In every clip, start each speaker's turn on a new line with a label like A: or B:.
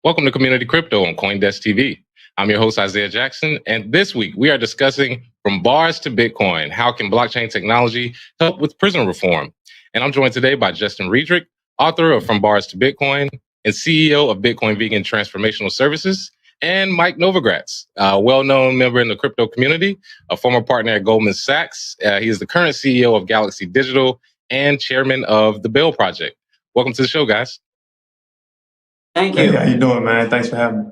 A: Welcome to Community Crypto on CoinDesk TV. I'm your host, Isaiah Jackson, and this week we are discussing From Bars to Bitcoin, how can blockchain technology help with prison reform? And I'm joined today by Justin Rhedrick, author of From Bars to Bitcoin and CEO of Bitcoin Vegan Transformational Services, and Mike Novogratz, a well-known member in the crypto community, a former partner at Goldman Sachs. He is the current CEO of Galaxy Digital and chairman of the Bell Project. Welcome to the show, guys.
B: Thank you.
C: Hey, how you doing, man? Thanks for having me.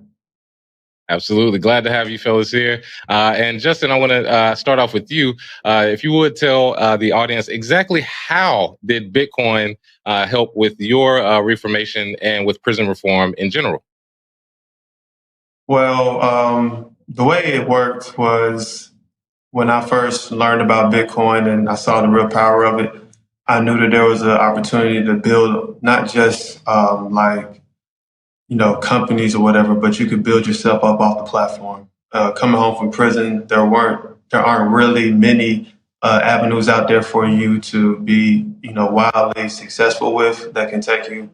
A: Absolutely. Glad to have you fellas here. And Justin, I want to start off with you. If you would tell the audience exactly how did Bitcoin help with your reformation and with prison reform in general?
C: Well, the way it worked was when I first learned about Bitcoin and I saw the real power of it, I knew that there was an opportunity to build not just companies or whatever, but you could build yourself up off the platform. Coming home from prison, there aren't really many avenues out there for you to be, wildly successful with that can take you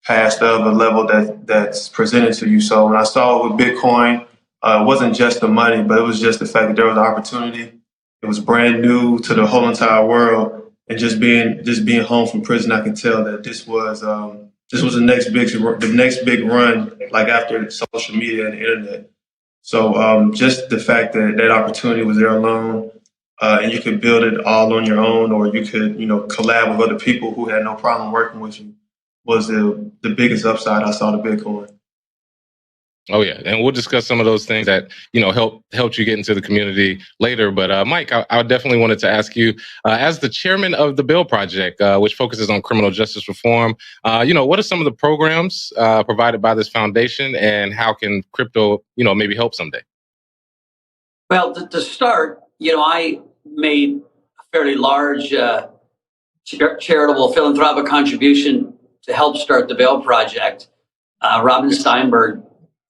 C: past of a level that's presented to you. So when I saw it with Bitcoin, it wasn't just the money, but it was just the fact that there was an opportunity. It was brand new to the whole entire world, and just being home from prison, I could tell that this was the next big run, like after social media and the internet. So just the fact that that opportunity was there alone, and you could build it all on your own, or you could, collab with other people who had no problem working with you, was the biggest upside I saw to Bitcoin.
A: Oh yeah, and we'll discuss some of those things that helped you get into the community later. But Mike, I definitely wanted to ask you, as the chairman of the Bell Project, which focuses on criminal justice reform, what are some of the programs provided by this foundation, and how can crypto, maybe help someday?
B: Well, to start, I made a fairly large charitable philanthropic contribution to help start the Bell Project. Robin Steinberg,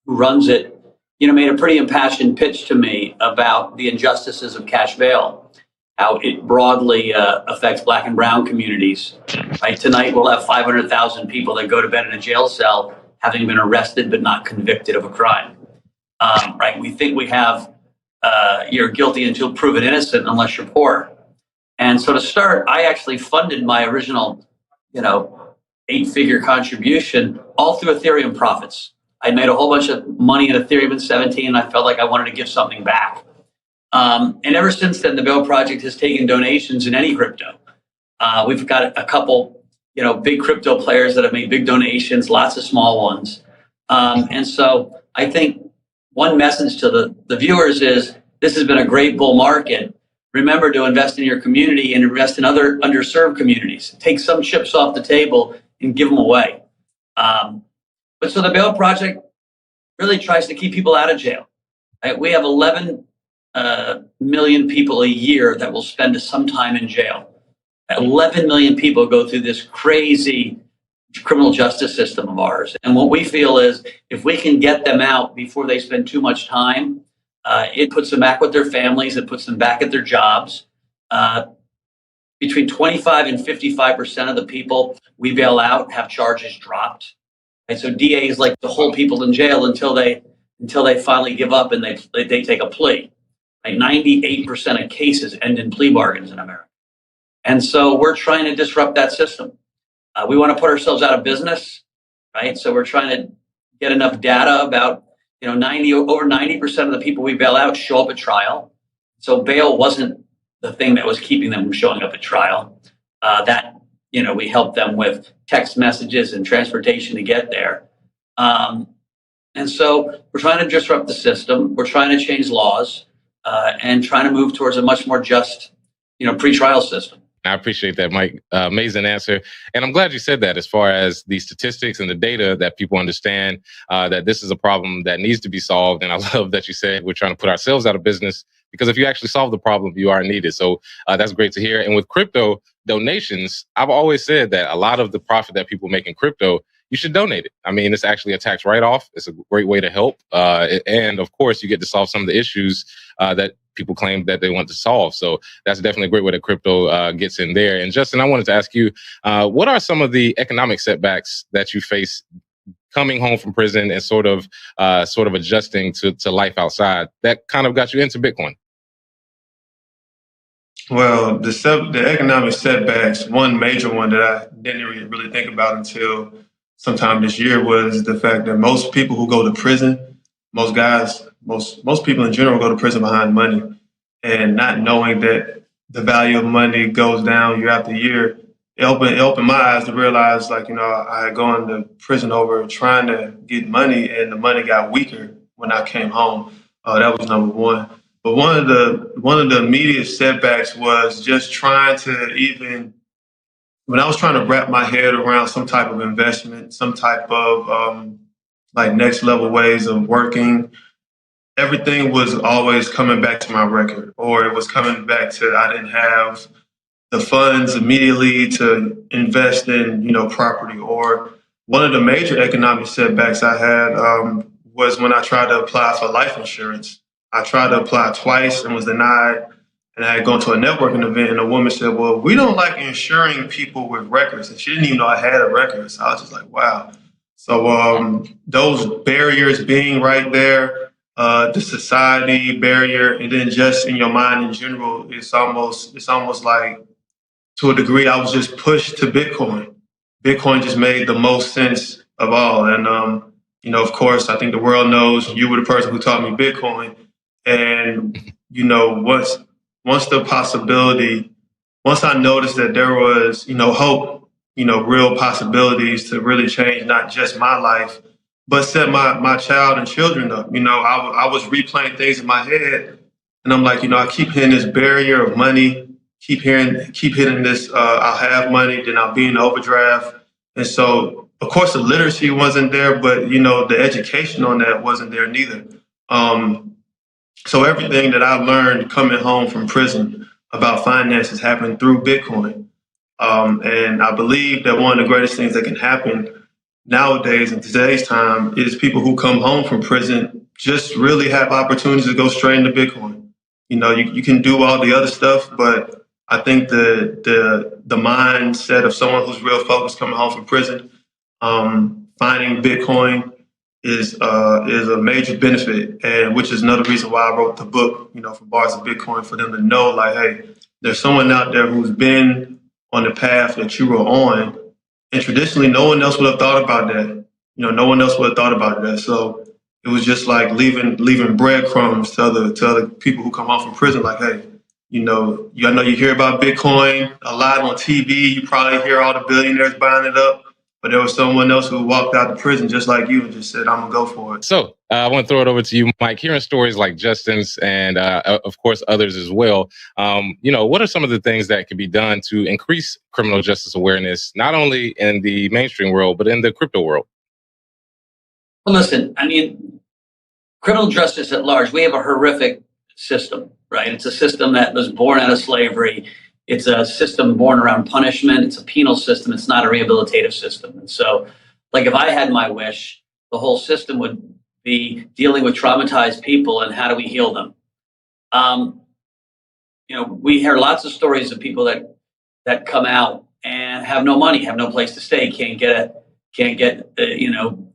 B: who runs it, made a pretty impassioned pitch to me about the injustices of cash bail, how it broadly affects Black and brown communities. Right, tonight we'll have 500,000 people that go to bed in a jail cell having been arrested but not convicted of a crime. Right, we think we have you're guilty until proven innocent unless you're poor. And so to start, I actually funded my original, 8-figure contribution all through Ethereum profits. I made a whole bunch of money in Ethereum in 2017, and I felt like I wanted to give something back. And ever since then, the Bell Project has taken donations in any crypto. We've got a couple, big crypto players that have made big donations, lots of small ones. And so I think one message to the viewers is this has been a great bull market. Remember to invest in your community and invest in other underserved communities. Take some chips off the table and give them away. But so the Bell Project really tries to keep people out of jail. Right? We have 11 million people a year that will spend some time in jail. 11 million people go through this crazy criminal justice system of ours. And what we feel is if we can get them out before they spend too much time, it puts them back with their families, it puts them back at their jobs. Between 25 and 55% of the people we bail out have charges dropped. And so DAs like to hold people in jail until they finally give up and they take a plea. Like 98% of cases end in plea bargains in America. And so we're trying to disrupt that system. We want to put ourselves out of business, right? So we're trying to get enough data about, over 90% of the people we bail out show up at trial. So bail wasn't the thing that was keeping them from showing up at trial. We helped them with text messages and transportation to get there. And so we're trying to disrupt the system. We're trying to change laws and trying to move towards a much more just, pre-trial system.
A: I appreciate that, Mike. Amazing answer. And I'm glad you said that as far as the statistics and the data that people understand that this is a problem that needs to be solved. And I love that you said we're trying to put ourselves out of business, because if you actually solve the problem, you are needed. So that's great to hear. And with crypto donations, I've always said that a lot of the profit that people make in crypto, you should donate it. I mean, it's actually a tax write-off. It's a great way to help. And of course, you get to solve some of the issues that people claim that they want to solve. So that's definitely a great way that crypto gets in there. And Justin, I wanted to ask you, what are some of the economic setbacks that you face coming home from prison and sort of adjusting to life outside that kind of got you into Bitcoin?
C: Well, the economic setbacks, one major one that I didn't really think about until sometime this year was the fact that most people who go to prison, most guys, most people in general go to prison behind money, and not knowing that the value of money goes down year after year. It opened my eyes to realize, like, I had gone to prison over trying to get money, and the money got weaker when I came home. That was number one. But one of the immediate setbacks was just trying to when I was trying to wrap my head around some type of investment, some type of like next level ways of working. Everything was always coming back to my record, or it was coming back to I didn't have the funds immediately to invest in, property. Or one of the major economic setbacks I had was when I tried to apply for life insurance. I tried to apply twice and was denied. And I had gone to a networking event, and a woman said, "Well, we don't like insuring people with records." And she didn't even know I had a record. So I was just like, wow. So those barriers being right there, the society barrier, and then just in your mind in general, it's almost like, to a degree, I was just pushed to Bitcoin. Bitcoin just made the most sense of all. And, of course, I think the world knows you were the person who taught me Bitcoin. And, once I noticed that there was, hope, real possibilities to really change not just my life, but set my child and children up. I was replaying things in my head, and I'm like, I keep hitting this barrier of money, keep hitting this, I'll have money, then I'll be in overdraft. And so, of course, the literacy wasn't there, but, the education on that wasn't there neither. So everything that I learned coming home from prison about finances happened through Bitcoin. And I believe that one of the greatest things that can happen nowadays in today's time is people who come home from prison just really have opportunities to go straight into Bitcoin. You can do all the other stuff, but I think the mindset of someone who's real focused coming home from prison, finding Bitcoin is a major benefit, and which is another reason why I wrote the book, From Bars of Bitcoin, for them to know, like, hey, there's someone out there who's been on the path that you were on, and traditionally no one else would have thought about that. No one else would have thought about that. So it was just like leaving breadcrumbs to other people who come home from prison, like, hey, I know you hear about Bitcoin a lot on TV. You probably hear all the billionaires buying it up. But there was someone else who walked out of prison just like you and just said, I'm going to go for it.
A: So I want to throw it over to you, Mike. Hearing stories like Justin's and, of course, others as well, what are some of the things that can be done to increase criminal justice awareness, not only in the mainstream world, but in the crypto world?
B: Well, listen, criminal justice at large, we have a horrific system, right? It's a system that was born out of slavery. It's a system born around punishment. It's a penal system. It's not a rehabilitative system. And so, like, if I had my wish, the whole system would be dealing with traumatized people and how do we heal them. We hear lots of stories of people that come out and have no money, have no place to stay, can't get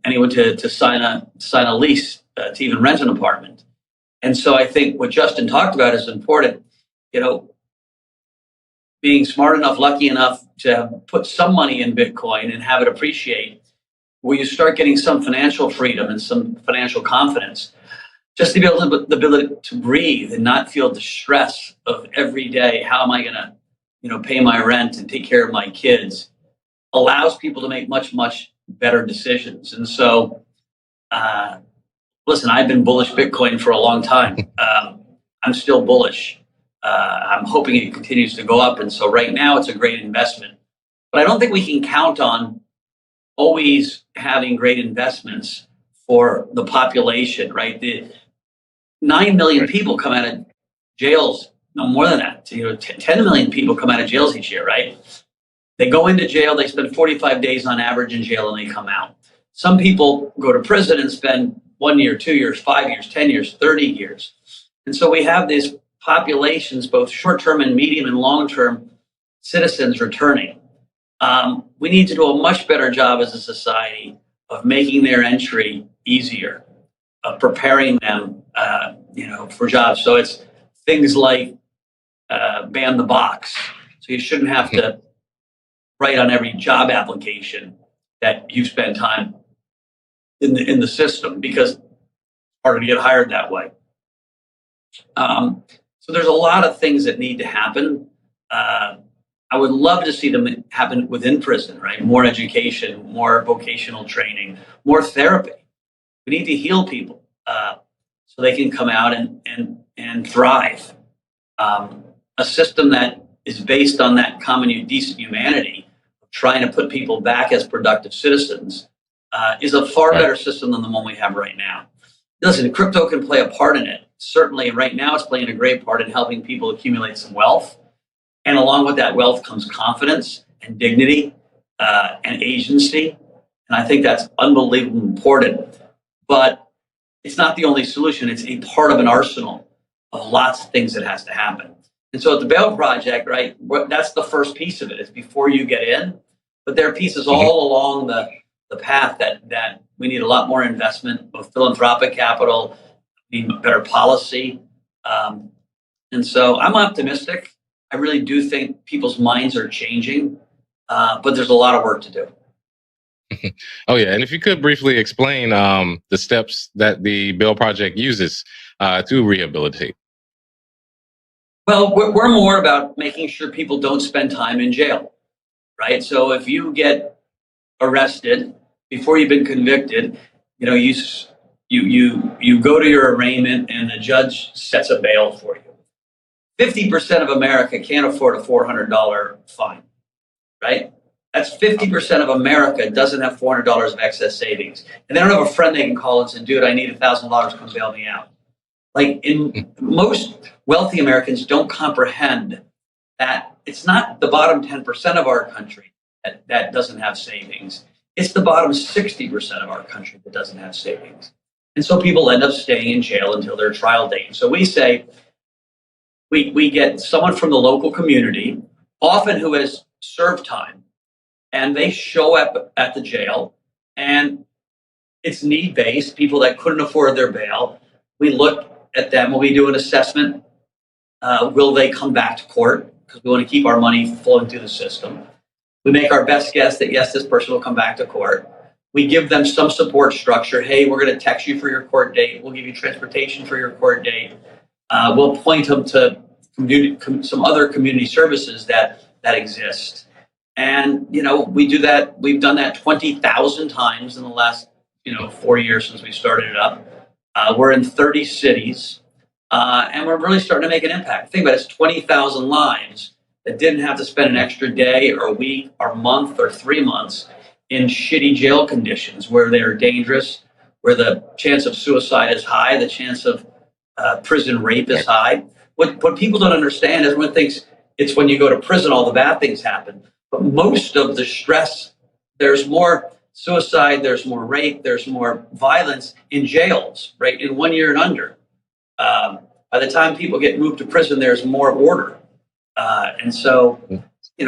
B: anyone to sign a lease to even rent an apartment. And so I think what Justin talked about is important. Being smart enough, lucky enough to put some money in Bitcoin and have it appreciate, where you start getting some financial freedom and some financial confidence, just to be able to the ability to breathe and not feel the stress of every day. How am I going to, pay my rent and take care of my kids? Allows people to make much, much better decisions. And so, listen, I've been bullish Bitcoin for a long time. I'm still bullish. I'm hoping it continues to go up. And so right now it's a great investment. But I don't think we can count on always having great investments for the population, right? The 9 million people come out of jails, no more than that. 10 million people come out of jails each year, right? They go into jail, they spend 45 days on average in jail, and they come out. Some people go to prison and spend 1 year, 2 years, 5 years, 10 years, 30 years. And so we have these populations, both short-term and medium and long-term citizens returning. We need to do a much better job as a society of making their entry easier, of preparing them, for jobs. So it's things like ban the box. So you shouldn't have to write on every job application that you've spent time in the system, because it's harder to get hired that way. So there's a lot of things that need to happen. I would love to see them happen within prison, right? More education, more vocational training, more therapy. We need to heal people so they can come out and thrive. A system that is based on that common decent humanity, trying to put people back as productive citizens, is a far better system than the one we have right now. Listen, crypto can play a part in it. Certainly, right now it's playing a great part in helping people accumulate some wealth. And along with that wealth comes confidence and dignity and agency. And I think that's unbelievably important. But it's not the only solution. It's a part of an arsenal of lots of things that has to happen. And so at the Bail Project, right, that's the first piece of it. It's before you get in. But there are pieces all along the path that we need a lot more investment, both philanthropic capital, we need better policy. And so I'm optimistic. I really do think people's minds are changing, but there's a lot of work to do.
A: Oh, yeah. And if you could briefly explain the steps that the Bail Project uses to rehabilitate.
B: Well, we're more about making sure people don't spend time in jail, right? So if you get arrested before you've been convicted, you go to your arraignment and the judge sets a bail for you. 50% of America can't afford a $400 fine, right? That's 50% of America doesn't have $400 of excess savings. And they don't have a friend they can call and say, dude, I need $1,000, come bail me out. Like, most wealthy Americans don't comprehend that it's not the bottom 10% of our country that doesn't have savings. It's the bottom 60% of our country that doesn't have savings. And so people end up staying in jail until their trial date. And so we say, we get someone from the local community, often who has served time, and they show up at the jail, and it's need-based, people that couldn't afford their bail. We look at them when we do an assessment. Will they come back to court? Because we want to keep our money flowing through the system. We make our best guess that, yes, this person will come back to court. We give them some support structure. Hey, we're going to text you for your court date. We'll give you transportation for your court date. We'll point them to some other community services that exist. And, we do that. We've done that 20,000 times in the last, 4 years since we started it up. We're in 30 cities, and we're really starting to make an impact. Think about it, it's 20,000 lives that didn't have to spend an extra day or a week or month or 3 months in shitty jail conditions where they're dangerous, where the chance of suicide is high, the chance of prison rape is high. What people don't understand is everyone thinks it's when you go to prison all the bad things happen. But most of the stress, there's more suicide, there's more rape, there's more violence in jails, right? In 1 year and under. By the time people get moved to prison, there's more order. And so,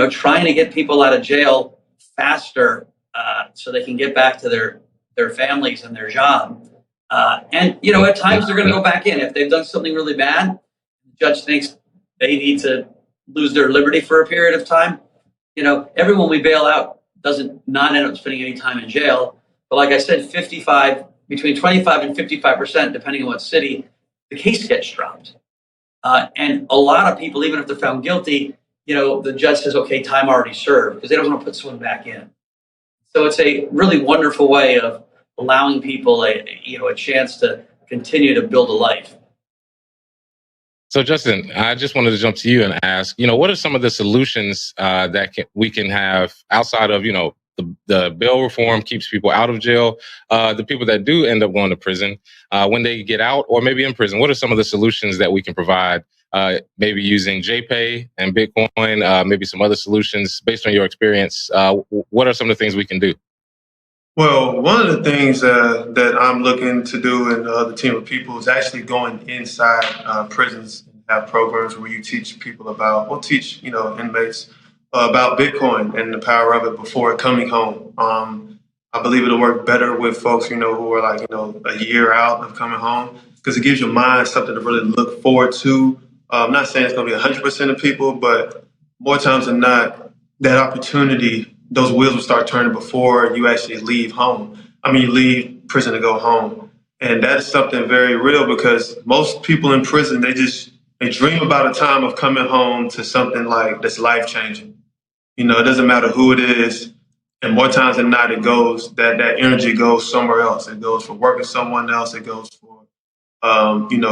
B: trying to get people out of jail faster so they can get back to their families and their job. And, at times they're going to go back in. If they've done something really bad, the judge thinks they need to lose their liberty for a period of time. Everyone we bail out doesn't not end up spending any time in jail. But like I said, between 25 and 55%, depending on what city, the case gets dropped. And a lot of people, even if they're found guilty, the judge says, okay, time already served, because they don't want to put someone back in. So it's a really wonderful way of allowing people a chance to continue to build a life.
A: So, Justin, I just wanted to jump to you and ask, what are some of the solutions that we can have outside of, the bail reform keeps people out of jail, the people that do end up going to prison, when they get out or maybe in prison, what are some of the solutions that we can provide, maybe using JPay and Bitcoin, maybe some other solutions based on your experience? What are some of the things we can do?
C: Well, one of the things that I'm looking to do and the other team of people is actually going inside prisons and have programs where you teach people teach inmates about Bitcoin and the power of it before coming home. I believe it'll work better with folks, who are like, a year out of coming home, because it gives your mind something to really look forward to. I'm not saying it's going to be 100% of people, but more times than not, that opportunity, those wheels will start turning before you actually leave home. You leave prison to go home. And that's something very real, because most people in prison, they dream about a time of coming home to something like that's life changing. It doesn't matter who it is. And more times than not, that energy goes somewhere else. It goes for working someone else. It goes for,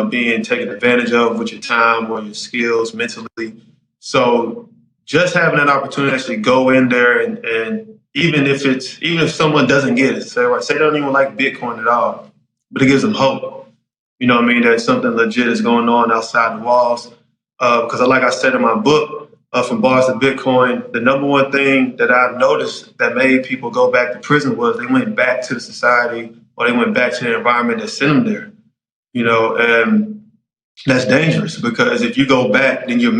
C: being taken advantage of with your time or your skills mentally. So just having that opportunity to actually go in there, and even if someone doesn't get it, say they don't even like Bitcoin at all, but it gives them hope. That something legit is going on outside the walls. Because like I said in my book, From Bars to Bitcoin, the number one thing that I noticed that made people go back to prison was they went back to the society, or they went back to the environment that sent them there. And that's dangerous, because if you go back, then you're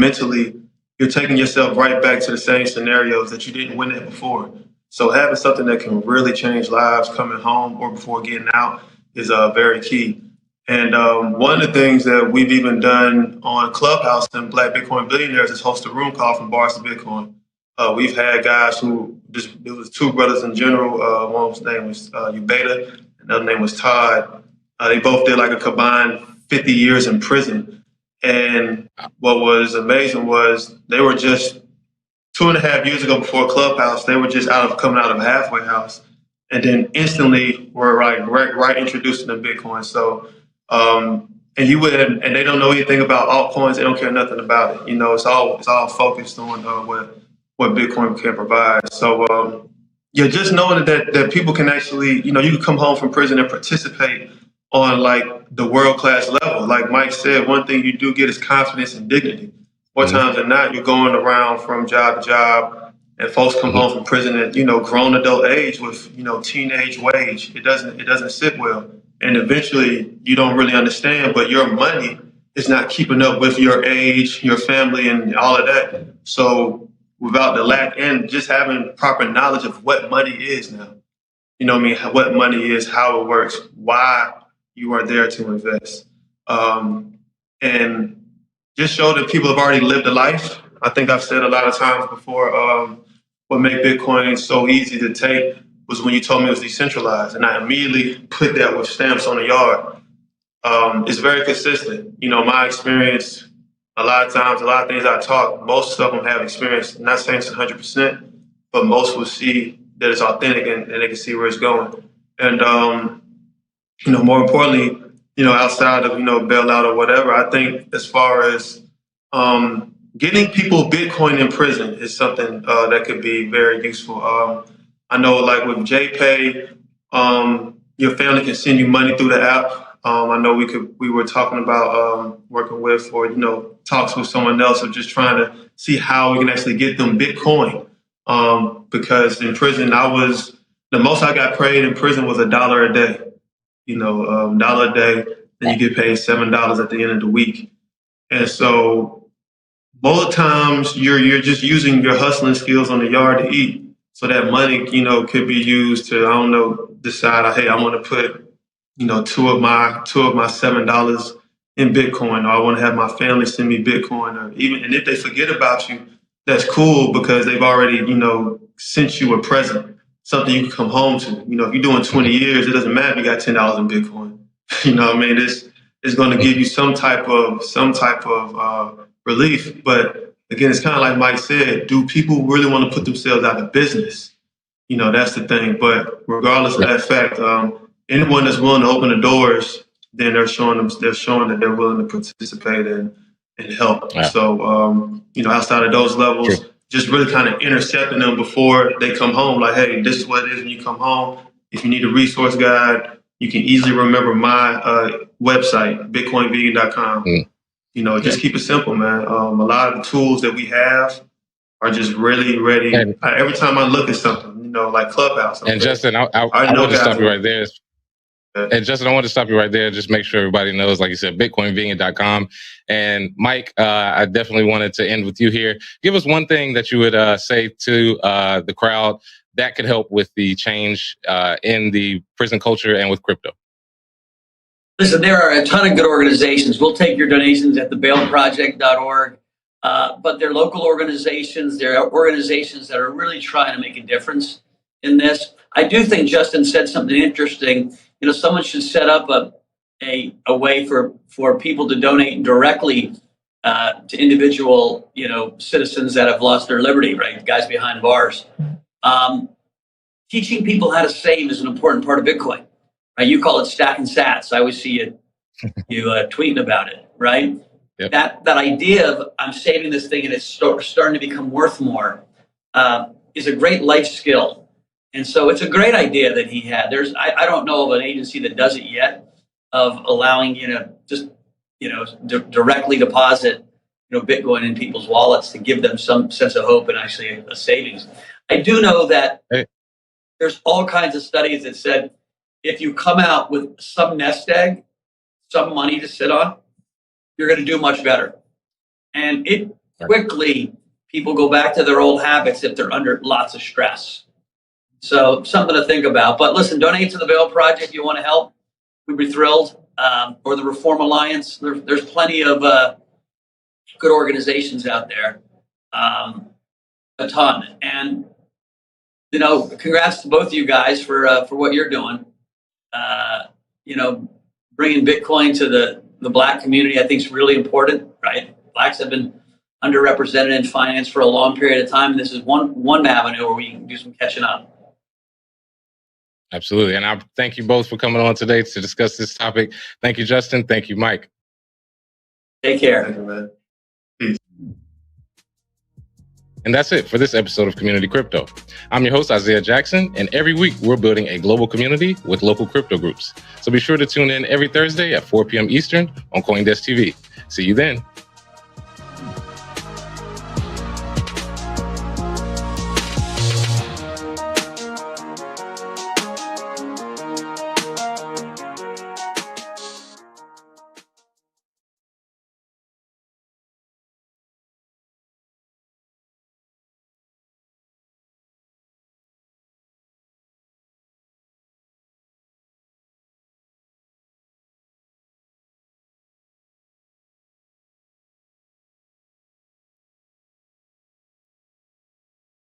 C: taking yourself right back to the same scenarios that you didn't win at before. So having something that can really change lives coming home or before getting out is very key. And one of the things that we've even done on Clubhouse and Black Bitcoin Billionaires is host a room called From Bars to Bitcoin. We've had guys it was two brothers in general. One's name was Ubeda, another name was Todd. They both did like a combined 50 years in prison. And what was amazing was they were just 2.5 years ago, before Clubhouse, they were just coming out of a halfway house, and then instantly were right introduced to Bitcoin. So, and they don't know anything about altcoins. They don't care nothing about it. It's all focused on what Bitcoin can provide. So, just knowing that people can actually, you can come home from prison and participate on like the world-class level. Like Mike said, one thing you do get is confidence and dignity. More times than not, you're going around from job to job, and folks come home from prison at, grown adult age with, teenage wage. It doesn't sit well. And eventually you don't really understand, but your money is not keeping up with your age, your family, and all of that. So without the lack, and just having proper knowledge of what money is now, what money is, how it works, why you are there to invest. And just show that people have already lived a life. I think I've said a lot of times before, what made Bitcoin so easy to take was when you told me it was decentralized, and I immediately put that with stamps on the yard. It's very consistent. My experience, a lot of times, a lot of things I talk, most of them have experience. I'm not saying it's 100%, but most will see that it's authentic, and they can see where it's going. And, more importantly, outside of, bailout or whatever, I think as far as getting people Bitcoin in prison is something that could be very useful. I know, like with JPay, your family can send you money through the app. I know we were talking about working with, or talks with someone else, or just trying to see how we can actually get them Bitcoin. Because in prison, the most I got paid in prison was $1 a day. $1 a day, then you get paid $7 at the end of the week. And so most of the times you're just using your hustling skills on the yard to eat. So that money, could be used to, decide, hey, I want to put, two of my $7 in Bitcoin, or I want to have my family send me Bitcoin, and if they forget about you, that's cool, because they've already, sent you a present, something you can come home to. If you're doing 20 years, it doesn't matter if you got $10 in Bitcoin. It's going to give you some type of relief. But again, it's kind of like Mike said, do people really want to put themselves out of business? That's the thing. But regardless of that fact, anyone that's willing to open the doors, then they're showing that they're willing to participate and help. Yeah. So, outside of those levels, sure, just really kind of intercepting them before they come home. Like, hey, this is what it is when you come home. If you need a resource guide, you can easily remember my website, bitcoinvegan.com. Just keep it simple, man. A lot of the tools that we have are just really ready. Every time I look at something, like Clubhouse.
A: And Justin, I want to stop you right there. And Justin, I want to stop you right there. Just make sure everybody knows, like you said, bitcoinvegan.com. And Mike, I definitely wanted to end with you here. Give us one thing that you would say to the crowd that could help with the change in the prison culture and with crypto?
B: Listen, there are a ton of good organizations. We'll take your donations at thebailproject.org. But they're local organizations. They're organizations that are really trying to make a difference in this. I do think Justin said something interesting. Someone should set up a way for people to donate directly to individual, citizens that have lost their liberty, right? Guys behind bars. Teaching people how to save is an important part of Bitcoin, right? You call it stacking sats. I always see you tweeting about it, right?
A: Yep.
B: That idea of I'm saving this thing and it's starting to become worth more is a great life skill. And so it's a great idea that he had. I don't know of an agency that does it yet, of allowing directly deposit Bitcoin in people's wallets to give them some sense of hope and actually a savings. I do know that there's all kinds of studies that said if you come out with some nest egg, some money to sit on, you're going to do much better. And it quickly, people go back to their old habits if they're under lots of stress. So something to think about. But listen, donate to the Bail Project if you want to help. We'd be thrilled. Or the Reform Alliance. There's plenty of good organizations out there. A ton. And, congrats to both of you guys for what you're doing. Bringing Bitcoin to the Black community, I think, is really important, right? Blacks have been underrepresented in finance for a long period of time. And this is one avenue where we can do some catching up.
A: Absolutely. And I thank you both for coming on today to discuss this topic. Thank you, Justin. Thank you, Mike.
B: Take care.
C: Thank you, man. Peace.
A: And that's it for this episode of Community Crypto. I'm your host, Isaiah Jackson, and every week we're building a global community with local crypto groups. So be sure to tune in every Thursday at 4 p.m. Eastern on CoinDesk TV. See you then.